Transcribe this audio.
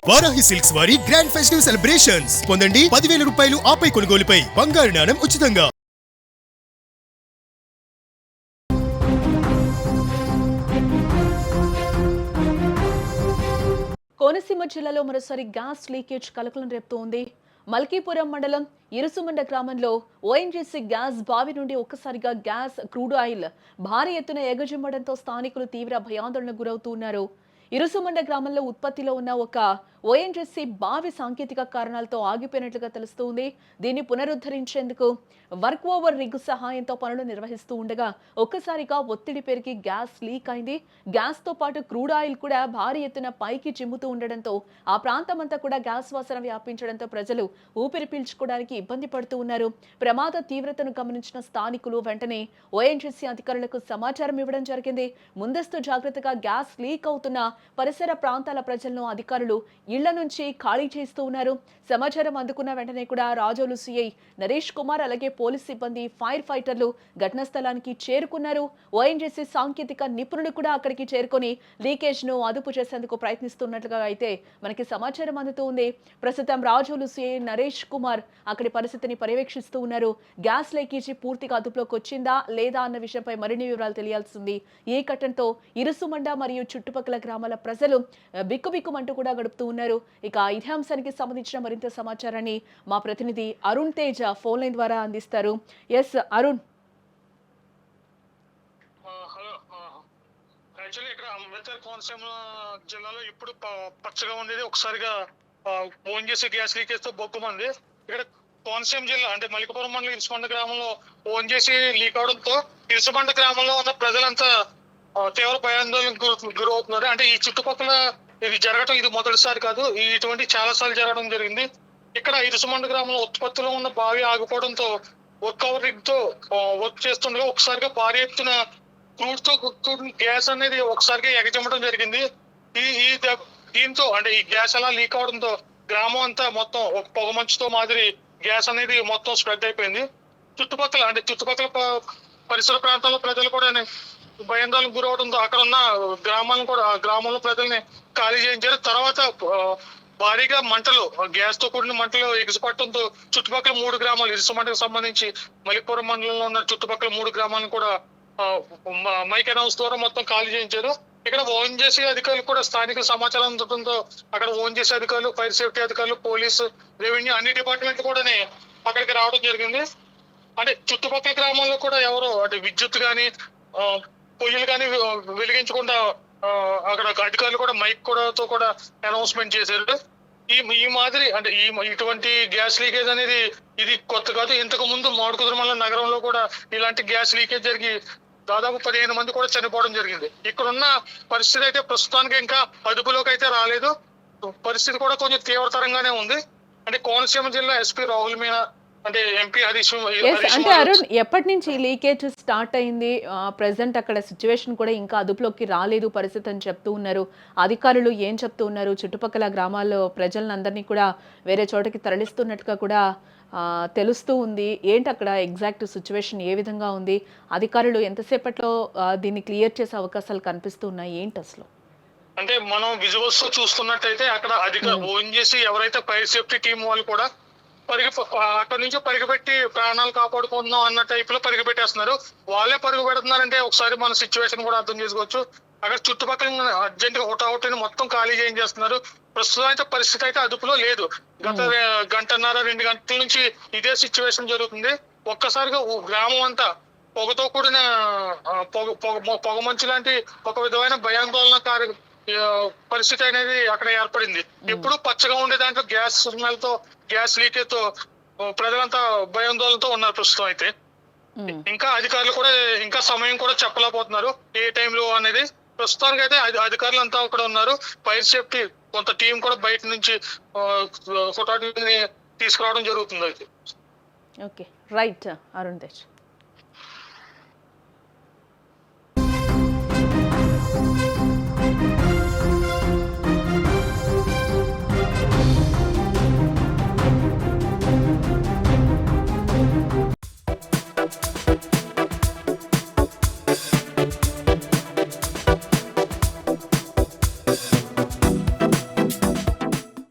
Varahi silks వారి grand festive celebrations పొందండి 10,000 రూపాయలు ఆపై కొనుగోలుపై బంగారు నాణెం ఉచితంగా. కోనసీమ జిల్లాలో మరోసారి గ్యాస్ లీకేజ్ కలకలం రేపుతోంది. మల్కీపురం మండలం ఇరుసుమండ గ్రామంలో ఓఎన్జీసీ గ్యాస్ బావి నుండి ఒక్కసారిగా గ్యాస్ క్రూడ్ ఆయిల్ భారీ ఎత్తున ఎగజిమ్మడంతో స్థానికులు తీవ్ర భయాందోళనకు గురవుతున్నారు. ఇరుసుమండ గ్రామంలో ఉత్పత్తిలో ఉన్న ఒక ఓఎన్జీసీ బావి సాంకేతిక కారణాలతో ఆగిపోయినట్లుగా తెలుస్తోంది. దీన్ని పునరుద్ధరించేందుకు వర్క్ ఓవర్ రిగ్ సహాయంతో పనులు నిర్వహిస్తూ ఉండగా ఒక్కసారిగా ఒత్తిడి పెరిగి గ్యాస్ లీక్ అయింది. గ్యాస్ తో పాటు క్రూడ్ ఆయిల్ కూడా భారీ ఎత్తున పైకి చిమ్ముతూ ఉండడంతో ఆ ప్రాంతమంతా కూడా గ్యాస్ వాసన వ్యాపించడంతో ప్రజలు ఊపిరి పీల్చుకోవడానికి ఇబ్బంది పడుతూ ఉన్నారు. ప్రమాద తీవ్రతను గమనించిన స్థానికులు వెంటనే ఓఎన్జీసీ అధికారులకు సమాచారం ఇవ్వడం జరిగింది. ముందస్తు జాగ్రత్తగా గ్యాస్ లీక్ అవుతున్న పరిసర ప్రాంతాల ప్రజలను అధికారులు ఇళ్ల నుంచి ఖాళీ చేస్తూ ఉన్నారు. సమాచారం అందుకున్న వెంటనే కూడా రాజోలు సిఐ నరేష్ కుమార్ అలాగే పోలీస్ సిబ్బంది ఫైర్ ఫైటర్లు ఘటనా స్థలానికి చేరుకున్నారు. ఓఎన్జీసీ సాంకేతిక నిపుణులు కూడా అక్కడికి చేరుకొని లీకేజ్ ను అదుపు చేసేందుకు ప్రయత్నిస్తున్నట్లుగా అయితే మనకి సమాచారం అందుతూ ఉంది. ప్రస్తుతం రాజోలు సిఐ నరేష్ కుమార్ అక్కడి పరిస్థితిని పర్యవేక్షిస్తూ ఉన్నారు. గ్యాస్ లీకేజీ పూర్తిగా అదుపులోకి వచ్చిందా లేదా అన్న విషయంపై మరిన్ని వివరాలు తెలియాల్సింది. ఈ ఘటనతో ఇరుసుమండ మరియు చుట్టుపక్కల గ్రామాల ప్రజలు బిక్కుబిక్కుమంటూ కూడా గడుపుతూ ఉన్నారు. ఇక ఇదే అంశానికి సంబంధించిన మరింత సమాచారాన్ని మా ప్రతినిధి అరుణ్ తేజ ఫోన్ లైన్ ద్వారా అందిస్తారు. ఎస్ అరుణ్. యాక్చువల్లీ ఇక్కడ అంబేద్కర్ కోనసీమ జిల్లాలో ఇప్పుడు పచ్చగా ఉండేది ఒకసారిగా ఫోన్ చేసి గ్యాస్ లీకేజ్ తో బొక్కుమంది. ఇక్కడ కోనసీమ జిల్లా అంటే మల్కపురం మండలం ఇరుసుమండ గ్రామంలో ఫోన్ చేసి లీక్ అవడంతో ఇరుసుమండ గ్రామంలో ఉన్న ప్రజలంతా తీవ్ర భయాందోళనకు గురవుతున్నారు. అంటే ఈ చుట్టుపక్కల ఇది జరగడం ఇది మొదటిసారి కాదు, ఇటువంటి చాలా సార్లు జరగడం జరిగింది. ఇక్కడ ఇరుసుమండ గ్రామంలో ఉత్పత్తిలో ఉన్న బావి ఆగిపోవడంతో వర్క్ ఓవర్ రిగ్ తో వర్క్ చేస్తుండగా ఒకసారిగా భారీ ఎత్తున క్రూడ్ గ్యాస్ అనేది ఒకసారిగా ఎగజమ్మడం జరిగింది. దీంతో అంటే ఈ గ్యాస్ అలా లీక్ అవడంతో గ్రామం అంతా మొత్తం ఒక పొగ మంచుతో మాదిరి గ్యాస్ అనేది మొత్తం స్ప్రెడ్ అయిపోయింది. చుట్టుపక్కల పరిసర ప్రాంతాల్లో ప్రజలు కూడా భయాందోళనకు గురవడంతో అక్కడ ఉన్న గ్రామంలో ప్రజల్ని ఖాళీ చేయించారు. తర్వాత భారీగా మంటలు గ్యాస్ తో కూడిన మంటలు ఎగిసిపట్టడంతో చుట్టుపక్కల 3 గ్రామాలు ఇరుసుమండకు సంబంధించి మలిపురం మండలంలో ఉన్న చుట్టుపక్కల 3 గ్రామాలను కూడా మైక్ అనౌన్స్ ద్వారా మొత్తం ఖాళీ చేయించారు. ఇక్కడ ఓఎన్జీసీ అధికారులు కూడా స్థానిక సమాచారం అందడంతో అక్కడ ఓఎన్జీసీ అధికారులు, ఫైర్ సేఫ్టీ అధికారులు, పోలీసు, రెవెన్యూ అన్ని డిపార్ట్మెంట్ కూడా అక్కడికి రావడం జరిగింది. అంటే చుట్టుపక్కల గ్రామాల్లో కూడా ఎవరు అంటే విద్యుత్ కానీ పొయ్యిలు కానీ వెలిగించకుండా అక్కడ అధికారులు కూడా మైక్ కూడా అనౌన్స్మెంట్ చేశారు. ఈ మాదిరి అంటే ఇటువంటి గ్యాస్ లీకేజ్ అనేది ఇది కొత్త కాదు. ఇంతకు ముందు మాడుకుదురుమల్ల నగరంలో కూడా ఇలాంటి గ్యాస్ లీకేజ్ జరిగి దాదాపు 15 మంది కూడా చనిపోవడం జరిగింది. ఇక్కడున్న పరిస్థితి అయితే ప్రస్తుతానికి ఇంకా అదుపులోకి అయితే రాలేదు. పరిస్థితి కూడా కొంచెం తీవ్రతరంగానే ఉంది. అంటే కోనసీమ జిల్లా ఎస్పీ రాహుల్ మీనా అంటే ఎంపీ హరీష్ అంటే అరుణ్ ఎప్పటి నుంచి లీకేజ్ స్టార్ట్ అయింది? ప్రెసెంట్ అక్కడ సిచ్యువేషన్ కూడా ఇంకా అదుపులోకి రాలేదు పరిస్థితి అని చెప్తూ ఉన్నారు. అధికారులు ఏం చెప్తూ ఉన్నారు? చుట్టుపక్కల గ్రామాల్లో ప్రజలందరినీ కూడా వేరే చోటకి తరలిస్తున్నట్టుగా కూడా తెలుస్తూ ఉంది. ఏంటి అక్కడ ఎగ్జాక్ట్ సిచ్యువేషన్ ఏ విధంగా ఉంది? అధికారులు ఎంతసేపట్లో దీన్ని క్లియర్ చేసే అవకాశాలు కనిపిస్తున్నాయి? ఏంటి అసలు? అంటే మనం విజువల్స్ చూస్తున్నట్టయితే అక్కడ ఓఎన్జీసీ ఎవరైతే ఫైర్ సేఫ్టీ టీం వాళ్ళు కూడా అక్కడ నుంచి పరిగెపెట్టి ప్రాణాలు కాపాడుకుందాం అన్న టైప్ లో పరిగెపెట్టేస్తున్నారు. వాళ్ళే పరుగు పెడుతున్నారంటే ఒకసారి మన సిచ్యువేషన్ కూడా అర్థం చేసుకోవచ్చు. అక్కడ చుట్టుపక్కల అర్జెంట్ హుటాహుటిని మొత్తం ఖాళీ చేయించేస్తున్నారు. ప్రస్తుతం అయితే పరిస్థితి అయితే అదుపులో లేదు. గత 1.5-2 గంటల నుంచి ఇదే సిచ్యువేషన్ జరుగుతుంది. ఒక్కసారిగా గ్రామం అంతా పొగతో కూడిన పొగ మంచు లాంటి ఒక విధమైన భయాందోళన పరిస్థితి అనేది అక్కడ ఏర్పడింది. ఎప్పుడు పచ్చగా ఉండే దాంట్లో గ్యాస్ స్మెల్ తో గ్యాస్ లీకేజ్ తో ప్రజలంతా భయాందోళనతో ఉన్నారు ప్రస్తుతం అయితే. ఇంకా అధికారులు కూడా ఇంకా సమయం కూడా చెప్పలేకపోతున్నారు ఏ టైంలో అనేది. ప్రస్తుతానికి అయితే అధికారులు అంతా అక్కడ ఉన్నారు. ఫైర్ సేఫ్టీ కొంత టీం కూడా బయట నుంచి ఫోటోని తీసుకురావడం జరుగుతుంది అయితే. Okay, right Arun Tej.